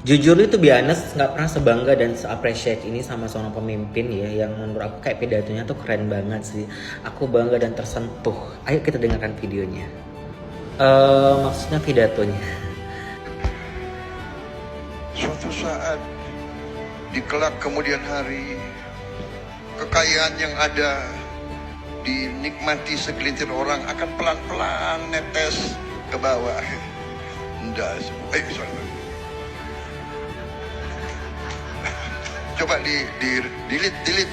Jujur itu biasa nggak pernah sebangga dan se-appreciate ini sama seorang pemimpin ya, yang menurut aku kayak pidatonya tuh keren banget sih. Aku bangga dan tersentuh. Ayo kita dengarkan videonya. Maksudnya pidatonya. Suatu saat di kelak kemudian hari, kekayaan yang ada dinikmati segelintir orang akan pelan-pelan netes ke bawah. Sorry. Coba delete.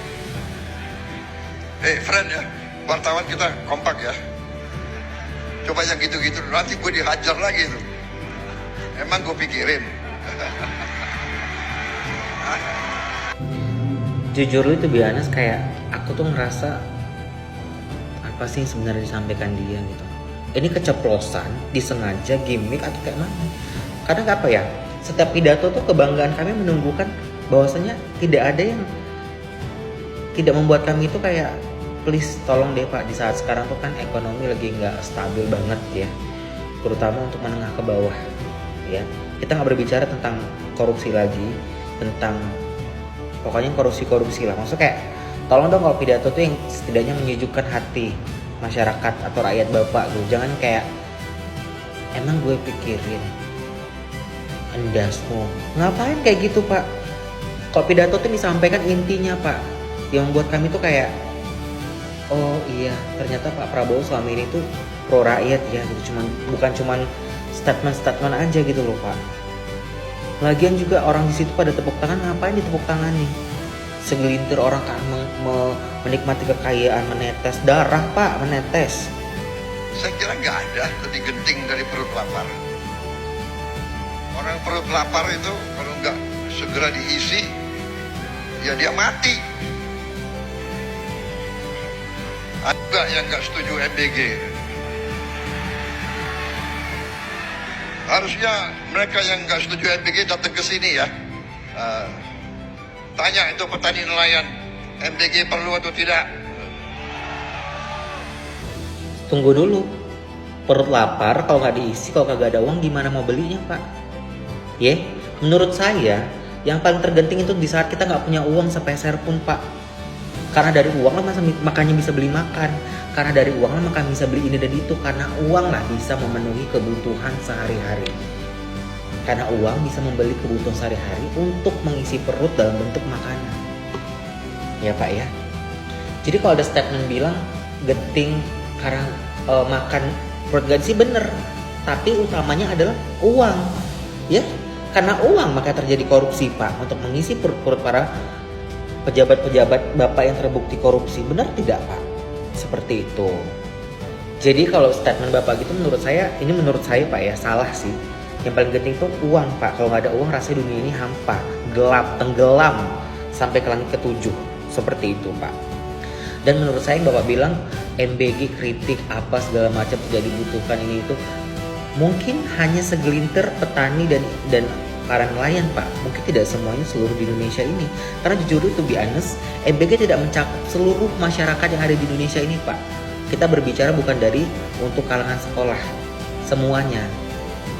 Friend ya, wartawan kita kompak ya. Coba yang gitu-gitu, nanti gue dihajar lagi tuh. Emang gue pikirin. Jujur itu biasa kayak aku tuh ngerasa apa sih yang sebenarnya disampaikan dia gitu. Ini keceplosan, disengaja, gimmick atau kayak mana? Kadang apa ya? Setiap pidato tuh kebanggaan kami menumbuhkan bahwasanya tidak ada yang tidak membuat kami itu kayak please tolong deh Pak, di saat sekarang tuh kan ekonomi lagi nggak stabil banget ya, terutama untuk menengah ke bawah ya. Kita nggak berbicara tentang korupsi lagi, tentang pokoknya korupsi lah. Maksudnya kayak tolong dong kalau pidato tuh yang setidaknya menyejukkan hati masyarakat atau rakyat Bapak gitu. Jangan kayak emang gue pikirin endasmu, ngapain kayak gitu Pak. Kalau pidato tuh disampaikan intinya Pak, yang membuat kami tuh kayak oh iya ternyata Pak Prabowo selama ini tuh pro rakyat ya gitu. Bukan cuman statement aja gitu loh Pak. Lagian juga orang di situ pada tepuk tangan, ngapain ditepuk tangan nih? Segelintir orang kan menikmati kekayaan, menetes darah Pak, menetes. Saya kira nggak ada lebih genting dari perut lapar. Orang perut lapar itu kalau nggak segera diisi, ya dia mati. Ada yang nggak setuju MBG. Harusnya mereka yang nggak setuju MBG datang ke sini ya. Tanya itu petani nelayan, MBG perlu atau tidak? Tunggu dulu, perut lapar kalau nggak diisi, kalau nggak ada uang gimana mau belinya Pak? Menurut saya yang paling tergenting itu di saat kita nggak punya uang sepeser pun Pak. Karena dari uang lah makanya bisa beli makan. Karena dari uang lah makanya bisa beli ini dan itu. Karena uang lah bisa memenuhi kebutuhan sehari-hari. Karena uang bisa membeli kebutuhan sehari-hari untuk mengisi perut dalam bentuk makanan. Ya Pak ya. Jadi kalau ada statement bilang genting karena makan perut gak sih, bener. Tapi utamanya adalah uang. Ya, karena uang maka terjadi korupsi Pak, untuk mengisi perut-perut para pejabat-pejabat Bapak yang terbukti korupsi. Benar tidak Pak? Seperti itu. Jadi kalau statement Bapak gitu menurut saya Pak ya, salah sih. Yang paling penting tuh uang Pak. Kalau nggak ada uang rasanya dunia ini hampa, gelap, tenggelam sampai ke langit ketujuh. Seperti itu Pak. Dan menurut saya Bapak bilang MBG kritik apa segala macam tidak dibutuhkan ini itu, mungkin hanya segelintir petani dan para nelayan Pak. Mungkin tidak semuanya seluruh di Indonesia ini. Karena jujur itu be honest, MBG tidak mencakup seluruh masyarakat yang ada di Indonesia ini Pak. Kita berbicara bukan dari untuk kalangan sekolah, semuanya.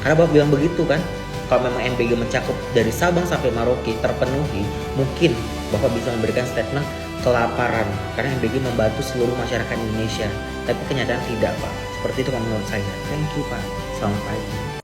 Karena Bapak bilang begitu kan, kalau memang MBG mencakup dari Sabang sampai Merauke terpenuhi, mungkin Bapak bisa memberikan statement kelaparan karena MBG membantu seluruh masyarakat Indonesia. Tapi kenyataan tidak Pak. Seperti itu kan menurut saya. Thank you Pak. Selamat pagi.